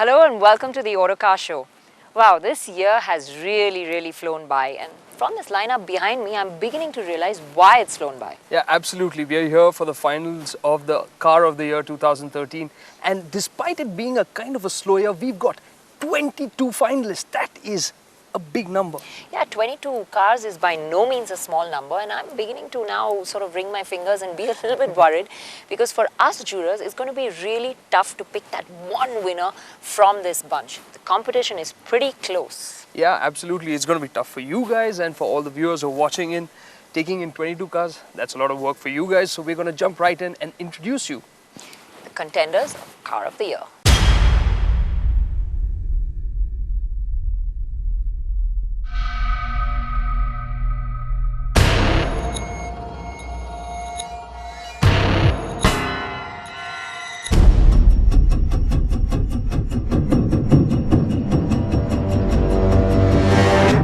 Hello and welcome to the Autocar show. Wow, this year has really flown by, and from this lineup behind me, I'm beginning to realize why it's flown by. Yeah, absolutely. We are here for the finals of the Car of the Year 2013, and despite it being a kind of a slow year, we've got 22 finalists. That is a big number. Yeah, 22 cars is by no means a small number, and I'm beginning to now sort of wring my fingers and be a little bit worried, because for us jurors, it's going to be really tough to pick that one winner from this bunch. The competition is pretty close. Yeah, absolutely. It's going to be tough for you guys and for all the viewers who are watching in. Taking in 22 cars, that's a lot of work for you guys. So we're going to jump right in and introduce you. The contenders of Car of the Year.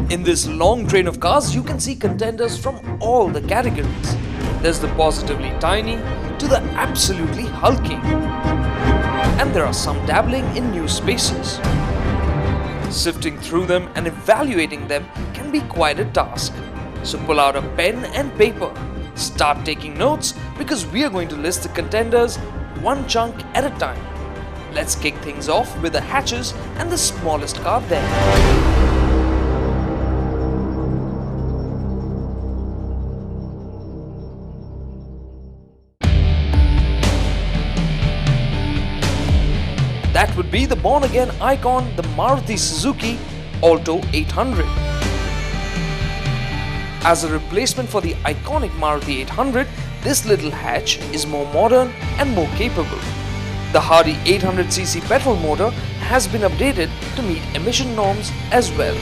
In this long train of cars, you can see contenders from all the categories. There's the positively tiny to the absolutely hulking. And there are some dabbling in new spaces. Sifting through them and evaluating them can be quite a task. So pull out a pen and paper. Start taking notes, because we are going to list the contenders one chunk at a time. Let's kick things off with the hatches and the smallest car there. That would be the born-again icon, the Maruti Suzuki Alto 800. As a replacement for the iconic Maruti 800, this little hatch is more modern and more capable. The hardy 800cc petrol motor has been updated to meet emission norms as well.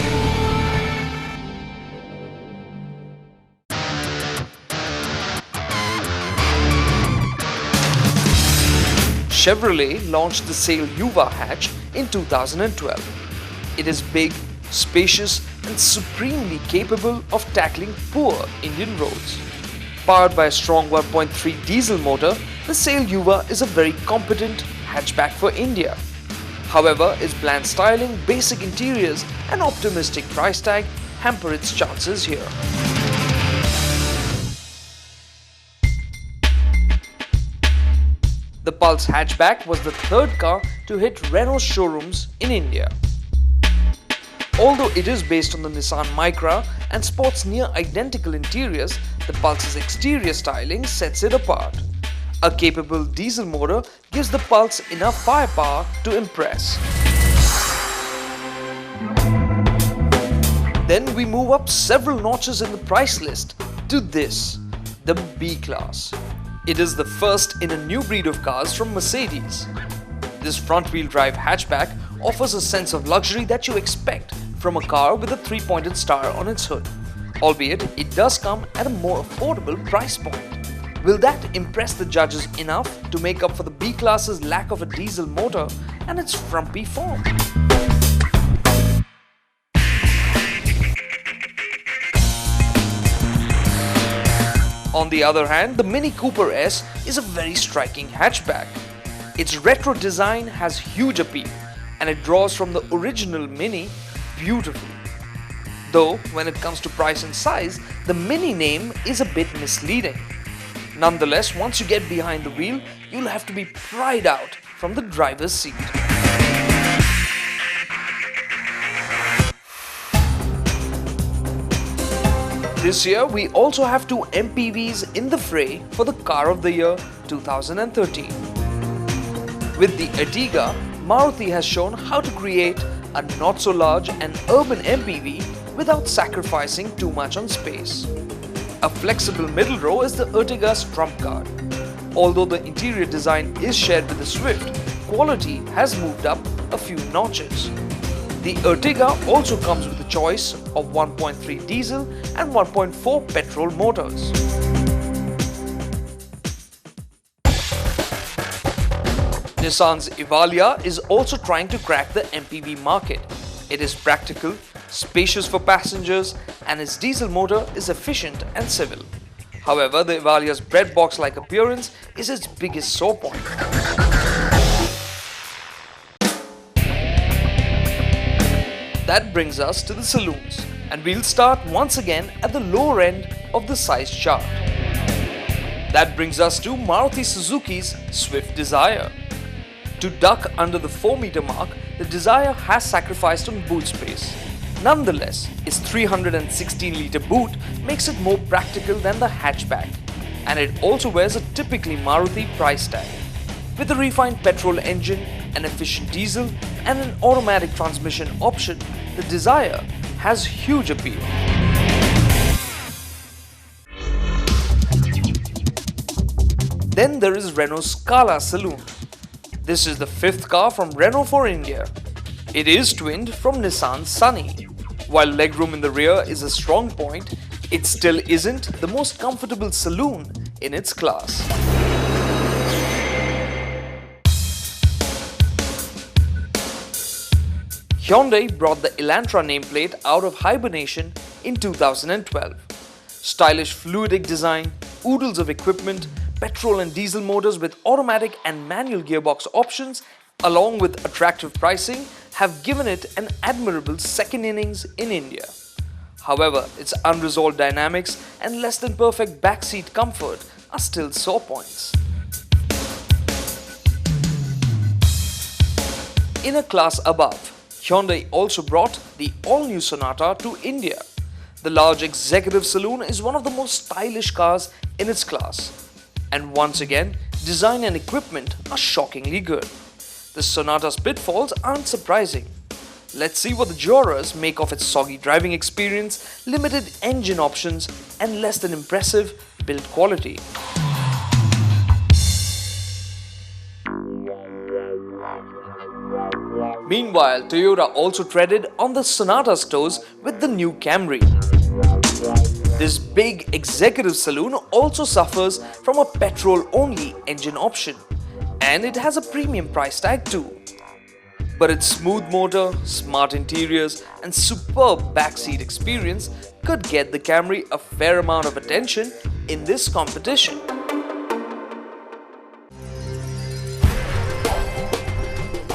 Chevrolet launched the Sail Yuva hatch in 2012. It is big, spacious and supremely capable of tackling poor Indian roads. Powered by a strong 1.3 diesel motor, the Sail Yuva is a very competent hatchback for India. However, its bland styling, basic interiors and optimistic price tag hamper its chances here. The Pulse hatchback was the third car to hit Renault showrooms in India. Although it is based on the Nissan Micra and sports near identical interiors, the Pulse's exterior styling sets it apart. A capable diesel motor gives the Pulse enough firepower to impress. Then we move up several notches in the price list to this, the B class. It is the first in a new breed of cars from Mercedes. This front-wheel drive hatchback offers a sense of luxury that you expect from a car with a three-pointed star on its hood. Albeit, it does come at a more affordable price point. Will that impress the judges enough to make up for the B-Class's lack of a diesel motor and its frumpy form? On the other hand, the Mini Cooper S is a very striking hatchback. Its retro design has huge appeal, and it draws from the original Mini beautifully. Though, when it comes to price and size, the Mini name is a bit misleading. Nonetheless, once you get behind the wheel, you'll have to be pried out from the driver's seat. This year, we also have two MPVs in the fray for the Car of the Year 2013. With the Ertiga, Maruti has shown how to create a not-so-large and urban MPV without sacrificing too much on space. A flexible middle row is the Ertiga's trump card. Although the interior design is shared with the Swift, quality has moved up a few notches. The Ertiga also comes with a choice of 1.3 diesel and 1.4 petrol motors. Nissan's Evalia is also trying to crack the MPV market. It is practical, spacious for passengers, and its diesel motor is efficient and civil. However, the Evalia's breadbox-like appearance is its biggest sore point. That brings us to the saloons, and we'll start once again at the lower end of the size chart. That brings us to Maruti Suzuki's Swift Dzire. To duck under the 4-meter mark, the Dzire has sacrificed on boot space. Nonetheless, its 316-litre boot makes it more practical than the hatchback, and it also wears a typically Maruti price tag. With a refined petrol engine, an efficient diesel, and an automatic transmission option, the Dzire has huge appeal. Then there is Renault's Scala Saloon. This is the 5th car from Renault for India. It is twinned from Nissan's Sunny. While legroom in the rear is a strong point, it still isn't the most comfortable saloon in its class. Hyundai brought the Elantra nameplate out of hibernation in 2012. Stylish fluidic design, oodles of equipment, petrol and diesel motors with automatic and manual gearbox options, along with attractive pricing, have given it an admirable second innings in India. However, its unresolved dynamics and less than perfect backseat comfort are still sore points. In a class above, Hyundai also brought the all-new Sonata to India. The large executive saloon is one of the most stylish cars in its class. And once again, design and equipment are shockingly good. The Sonata's pitfalls aren't surprising. Let's see what the jurors make of its soggy driving experience, limited engine options, and less than impressive build quality. Meanwhile, Toyota also treaded on the Sonata's toes with the new Camry. This big executive saloon also suffers from a petrol-only engine option, and it has a premium price tag too. But its smooth motor, smart interiors, and superb backseat experience could get the Camry a fair amount of attention in this competition.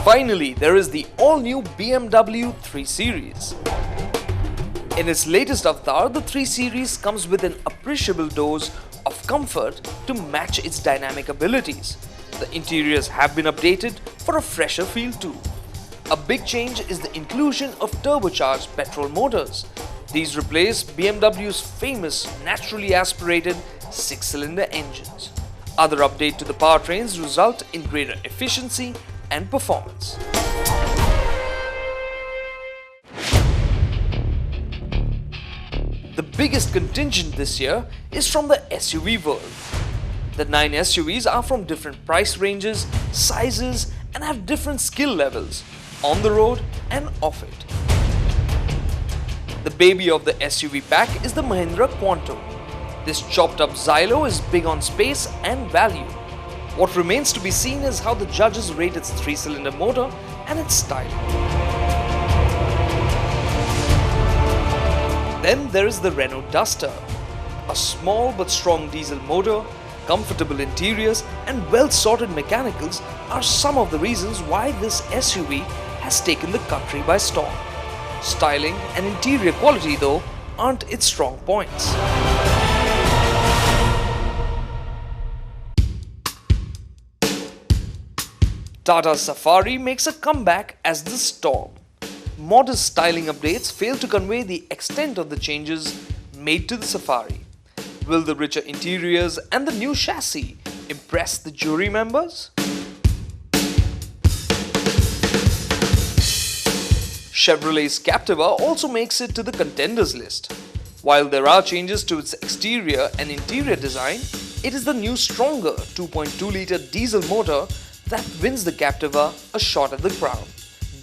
Finally, there is the all-new BMW 3 Series. In its latest avatar, the 3 Series comes with an appreciable dose of comfort to match its dynamic abilities. The interiors have been updated for a fresher feel too. A big change is the inclusion of turbocharged petrol motors. These replace BMW's famous naturally aspirated 6-cylinder engines. Other updates to the powertrains result in greater efficiency and performance. The biggest contingent this year is from the SUV world. The 9 SUVs are from different price ranges, sizes, and have different skill levels, on the road and off it. The baby of the SUV pack is the Mahindra Quantum. This chopped up Xylo is big on space and value. What remains to be seen is how the judges rate its 3-cylinder motor and its style. Then there is the Renault Duster. A small but strong diesel motor, comfortable interiors, and well-sorted mechanicals are some of the reasons why this SUV has taken the country by storm. Styling and interior quality, though, aren't its strong points. Tata Safari makes a comeback as the Storm. Modest styling updates fail to convey the extent of the changes made to the Safari. Will the richer interiors and the new chassis impress the jury members? Chevrolet's Captiva also makes it to the contenders list. While there are changes to its exterior and interior design, it is the new stronger 2.2-litre diesel motor that wins the Captiva a shot at the crown.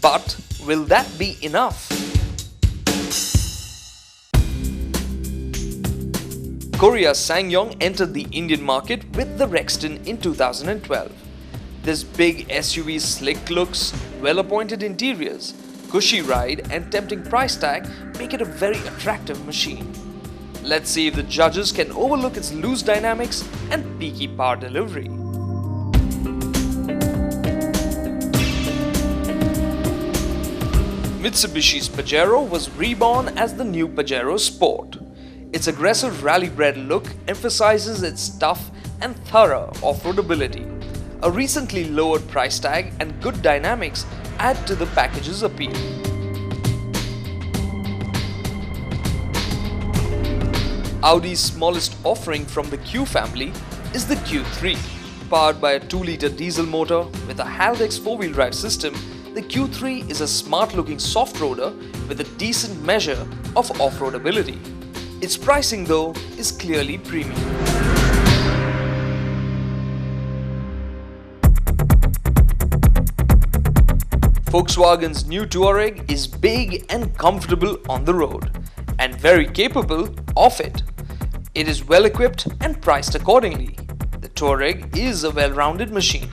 But will that be enough? Korea's SsangYong entered the Indian market with the Rexton in 2012. This big SUV's slick looks, well-appointed interiors, cushy ride and tempting price tag make it a very attractive machine. Let's see if the judges can overlook its loose dynamics and peaky power delivery. Mitsubishi's Pajero was reborn as the new Pajero Sport. Its aggressive rally-bred look emphasizes its tough and thorough off-roadability. A recently lowered price tag and good dynamics add to the package's appeal. Audi's smallest offering from the Q family is the Q3. Powered by a 2-liter diesel motor with a Haldex 4-wheel drive system, the Q3 is a smart-looking soft-roader with a decent measure of off-roadability. Its pricing, though, is clearly premium. Volkswagen's new Touareg is big and comfortable on the road, and very capable of it. It is well equipped and priced accordingly. The Touareg is a well-rounded machine,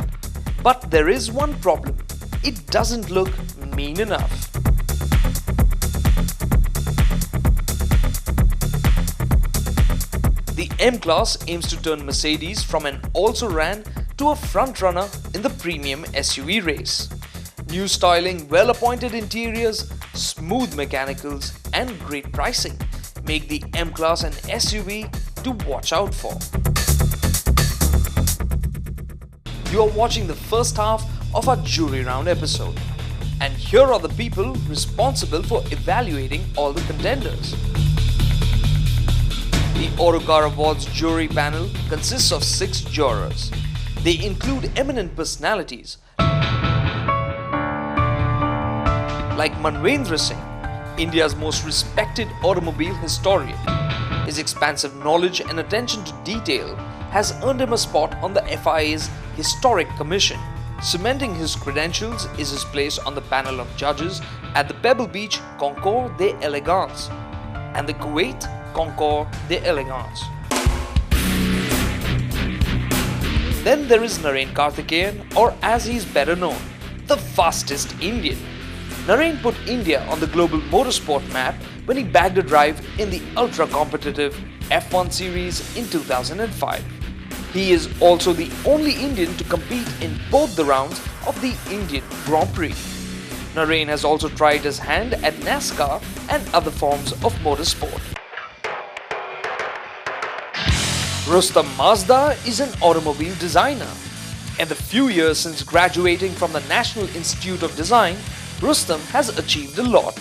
but there is one problem. It doesn't look mean enough. The M-Class aims to turn Mercedes from an also-ran to a front-runner in the premium SUV race. New styling, well-appointed interiors, smooth mechanicals and great pricing make the M-Class an SUV to watch out for. You are watching the first half of our jury round episode, and here are the people responsible for evaluating all the contenders. The Autocar Awards jury panel consists of 6 jurors. They include eminent personalities like Manvendra Singh, India's most respected automobile historian. His expansive knowledge and attention to detail has earned him a spot on the FIA's Historic Commission. Cementing his credentials is his place on the panel of judges at the Pebble Beach Concours d'Elegance and the Kuwait Concours d'Elegance. Then there is Naren Karthikeyan, or as he is better known, the fastest Indian. Naren put India on the global motorsport map when he bagged a drive in the ultra-competitive F1 series in 2005. He is also the only Indian to compete in both the rounds of the Indian Grand Prix. Naren has also tried his hand at NASCAR and other forms of motorsport. Rustam Mazda is an automobile designer. In the few years since graduating from the National Institute of Design, Rustam has achieved a lot.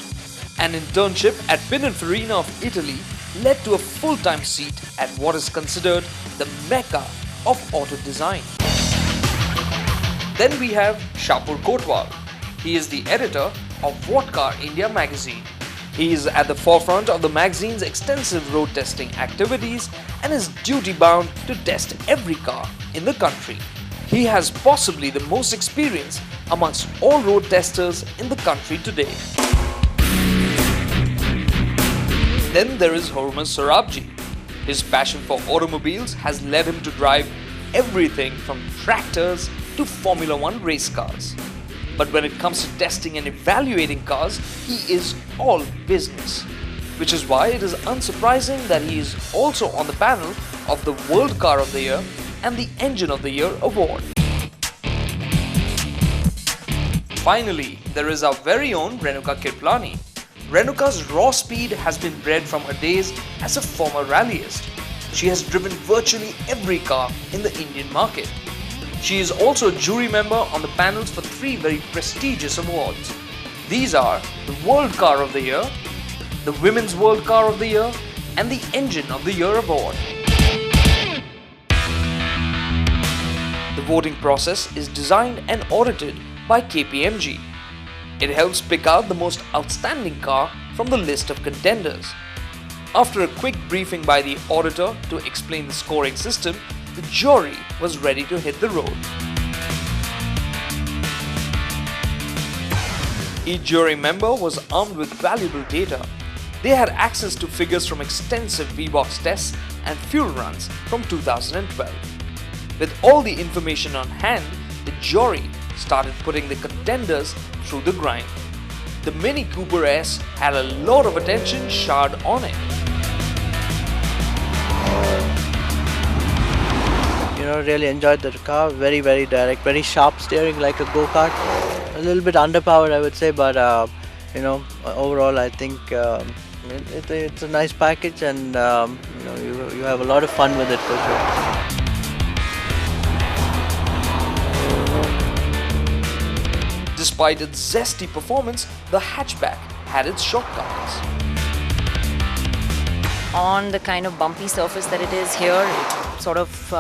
An internship at Pininfarina of Italy led to a full-time seat at what is considered the mecca of auto design. Then we have Shapur Kotwal. He is the editor of Autocar India magazine. He is at the forefront of the magazine's extensive road testing activities and is duty-bound to test every car in the country. He has possibly the most experience amongst all road testers in the country today. Then there is Hormuz Sorabji. His passion for automobiles has led him to drive everything from tractors to Formula One race cars. But when it comes to testing and evaluating cars, he is all business. Which is why it is unsurprising that he is also on the panel of the World Car of the Year and the Engine of the Year award. Finally, there is our very own RENUKA KIRPALANI. RENUKA's raw speed has been bred from her days as a former rallyist. She has driven virtually every car in the Indian market. She is also a jury member on the panels for 3 very prestigious awards. These are the World Car of the Year, the Women's World Car of the Year, and the Engine of the Year award. The voting process is designed and audited by KPMG. It helps pick out the most outstanding car from the list of contenders. After a quick briefing by the auditor to explain the scoring system, the jury was ready to hit the road. Each jury member was armed with valuable data. They had access to figures from extensive V-Box tests and fuel runs from 2012. With all the information on hand, the jury started putting the contenders through the grind. The Mini Cooper S had a lot of attention showered on it. Really enjoyed the car. Very direct, very sharp steering like a go-kart. A little bit underpowered, I would say, but overall I think it's a nice package, and you have a lot of fun with it for sure. Despite its zesty performance, the hatchback had its shortcomings. On the kind of bumpy surface that it is here, it sort of,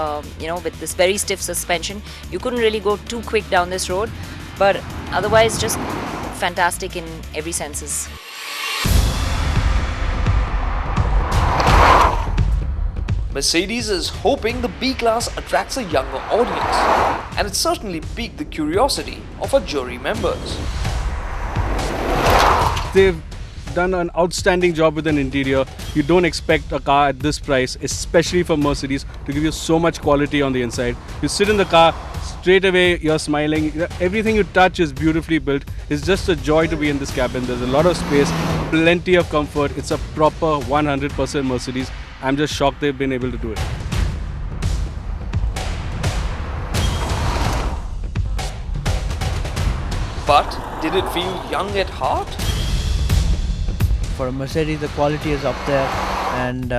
with this very stiff suspension, you couldn't really go too quick down this road, but otherwise just fantastic in every senses. Mercedes is hoping the B-Class attracts a younger audience, and it certainly piqued the curiosity of our jury members. They've done an outstanding job with an interior. You don't expect a car at this price, especially for Mercedes, to give you so much quality on the inside. You sit in the car, straight away you're smiling. Everything you touch is beautifully built. It's just a joy to be in this cabin. There's a lot of space, plenty of comfort. It's a proper 100% Mercedes. I'm just shocked they've been able to do it. But did it feel young at heart? For a Mercedes, the quality is up there, and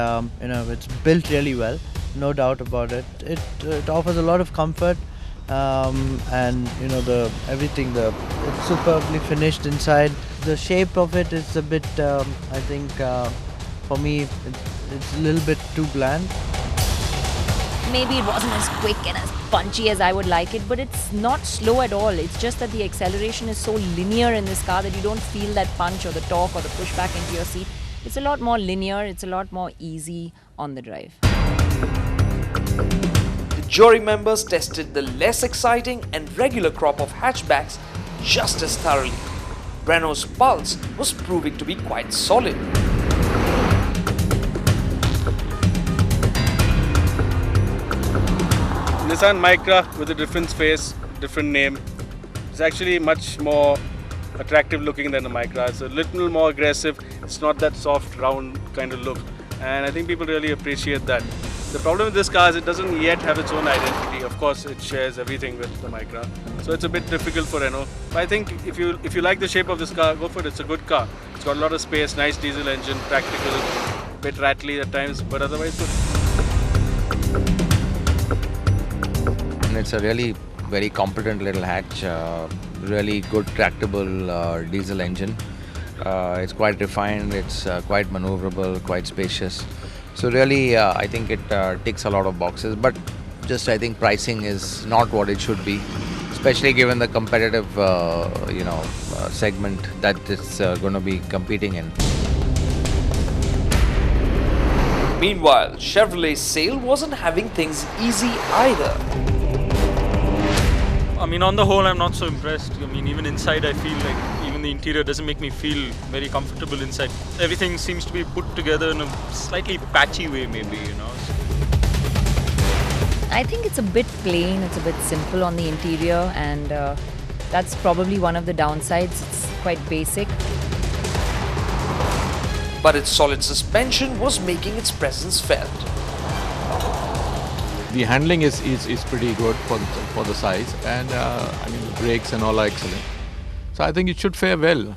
it's built really well, no doubt about it. It offers a lot of comfort, and it's superbly finished inside. The shape of it is a bit, I think, for me, it's a little bit too bland. Maybe it wasn't as quick and as punchy as I would like it, but it's not slow at all. It's just that the acceleration is so linear in this car that you don't feel that punch or the torque or the pushback into your seat. It's a lot more linear, it's a lot more easy on the drive. The jury members tested the less exciting and regular crop of hatchbacks just as thoroughly. Renault's Pulse was proving to be quite solid. Nissan Micra with a different face, different name. It's actually much more attractive looking than the Micra. It's a little more aggressive. It's not that soft, round kind of look. And I think people really appreciate that. The problem with this car is it doesn't yet have its own identity. Of course, it shares everything with the Micra. So it's a bit difficult for Renault. But I think if you like the shape of this car, go for it. It's a good car. It's got a lot of space, nice diesel engine, practical, a bit rattly at times, but otherwise good. It's a really very competent little hatch, really good tractable diesel engine. It's quite refined, it's quite maneuverable, quite spacious. So really I think it ticks a lot of boxes, but just I think pricing is not what it should be, especially given the competitive segment that it's going to be competing in. Meanwhile, Chevrolet's sale wasn't having things easy either. I mean, on the whole, I'm not so impressed. I mean, even inside, I feel like even the interior doesn't make me feel very comfortable inside. Everything seems to be put together in a slightly patchy way, maybe, I think it's a bit plain, it's a bit simple on the interior, and that's probably one of the downsides. It's quite basic. But its solid suspension was making its presence felt. The handling is pretty good for the size, and I mean the brakes and all are excellent. So I think it should fare well.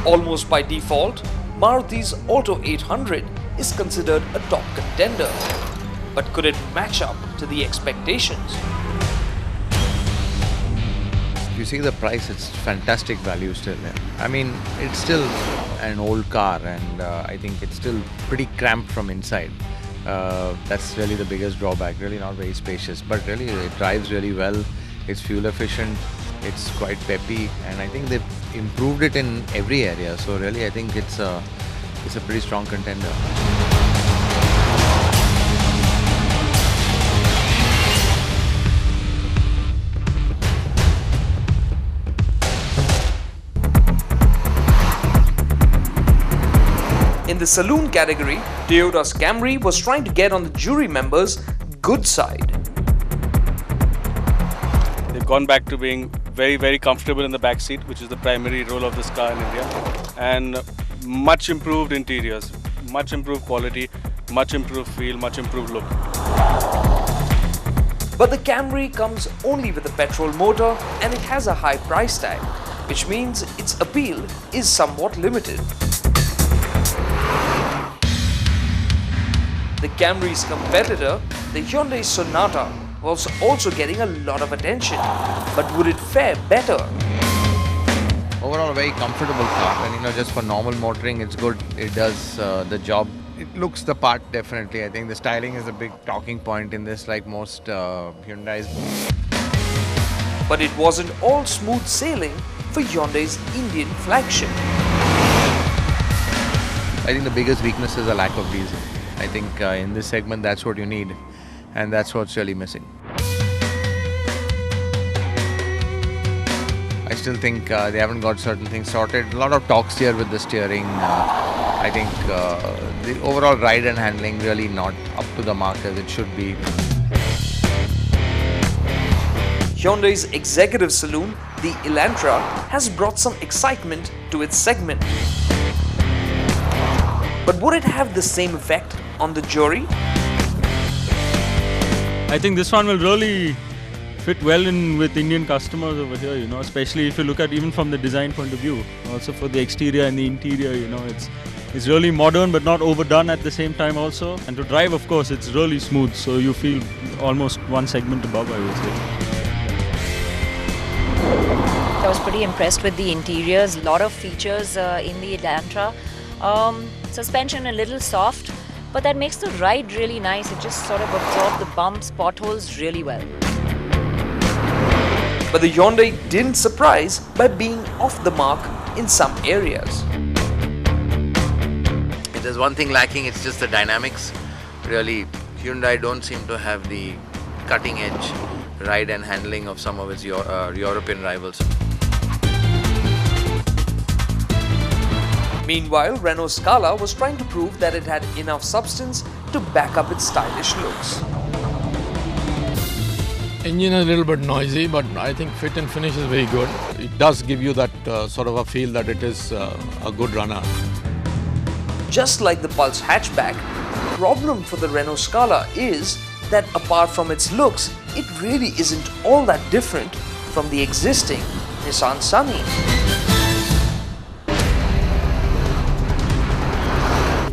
Almost by default, Maruti's Auto 800 is considered a top contender. But could it match up to the expectations? You see the price, it's fantastic value still. I mean, it's still an old car, and I think it's still pretty cramped from inside. That's really the biggest drawback, really not very spacious, but really it drives really well, it's fuel efficient, it's quite peppy, and I think they've improved it in every area, so really I think it's a pretty strong contender. In the saloon category, Toyota's Camry was trying to get on the jury members' good side. They've gone back to being very, very comfortable in the back seat, which is the primary role of this car in India, and much improved interiors, much improved quality, much improved feel, much improved look. But the Camry comes only with a petrol motor and it has a high price tag, which means its appeal is somewhat limited. The Camry's competitor, the Hyundai Sonata, was also getting a lot of attention. But would it fare better? Overall, a very comfortable car, and just for normal motoring, it's good. It does the job. It looks the part, definitely. I think the styling is a big talking point in this, like most Hyundais. But it wasn't all smooth sailing for Hyundai's Indian flagship. I think the biggest weakness is a lack of diesel. I think in this segment, that's what you need, and that's what's really missing. I still think they haven't got certain things sorted. A lot of talks here with the steering. I think the overall ride and handling really not up to the mark as it should be. Hyundai's executive saloon, the Elantra, has brought some excitement to its segment. But would it have the same effect on the jury? I think this one will really fit well in with Indian customers over here, especially if you look at even from the design point of view. Also for the exterior and the interior, it's really modern but not overdone at the same time also. And to drive, of course, it's really smooth, so you feel almost one segment above, I would say. I was pretty impressed with the interiors, a lot of features in the Elantra. Suspension a little soft, but that makes the ride really nice. It just sort of absorbs the bumps, potholes really well. But the Hyundai didn't surprise by being off the mark in some areas. If there's one thing lacking, it's just the dynamics. Really, Hyundai don't seem to have the cutting edge ride and handling of some of its European rivals. Meanwhile, Renault Scala was trying to prove that it had enough substance to back up its stylish looks. Engine is a little bit noisy, but I think fit and finish is very good. It does give you that sort of a feel that it is a good runner. Just like the Pulse hatchback, the problem for the Renault Scala is that apart from its looks, it really isn't all that different from the existing Nissan Sunny.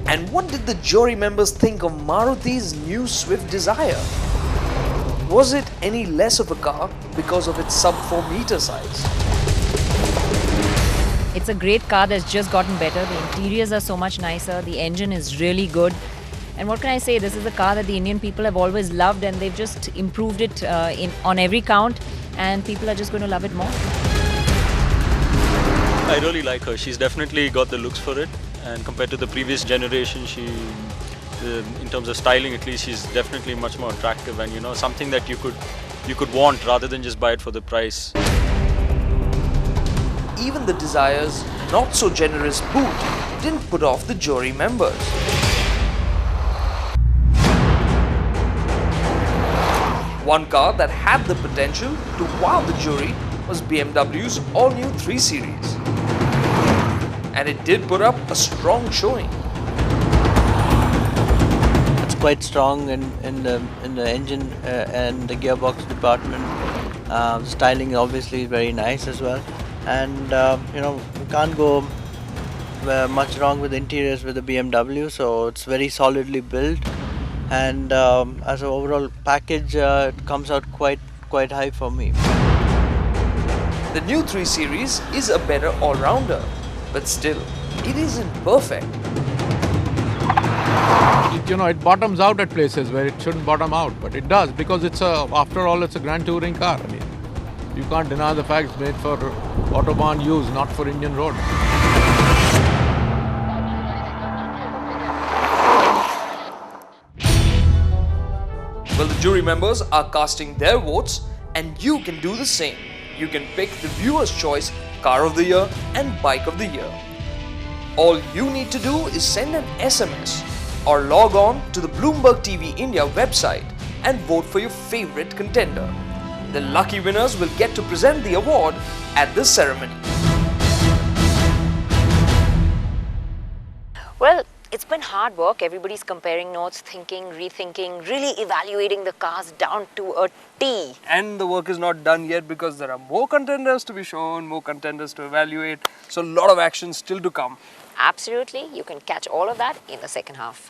And what did the jury members think of Maruti's new Swift Dzire? Was it any less of a car because of its sub-4 meter size? It's a great car that's just gotten better. The interiors are so much nicer. The engine is really good. And what can I say? This is a car that the Indian people have always loved, and they've just improved it on every count, and people are just going to love it more. I really like her. She's definitely got the looks for it, and compared to the previous generation, in terms of styling at least, she's definitely much more attractive, and something that you could want rather than just buy it for the price. Even the Desire's not so generous boot didn't put off the jury members. One car that had the potential to wow the jury was BMW's all-new 3 Series. And it did put up a strong showing. It's quite strong in the engine and the gearbox department. Styling obviously is very nice as well. And you can't go much wrong with interiors with the BMW, so it's very solidly built. And as an overall package, it comes out quite high for me. The new 3 Series is a better all-rounder, but still, it isn't perfect. It bottoms out at places where it shouldn't bottom out, but it does because after all, it's a grand touring car. I mean, you can't deny the fact it's made for Autobahn use, not for Indian road. Well, the jury members are casting their votes, and you can do the same. You can pick the viewer's choice Car of the Year and Bike of the Year. All you need to do is send an SMS or log on to the Bloomberg TV India website and vote for your favorite contender. The lucky winners will get to present the award at the ceremony. Well, It's been hard work. Everybody's comparing notes, thinking, rethinking, really evaluating the cars down to a T. And the work is not done yet because there are more contenders to be shown, more contenders to evaluate. So a lot of action still to come. Absolutely. You can catch all of that in the second half.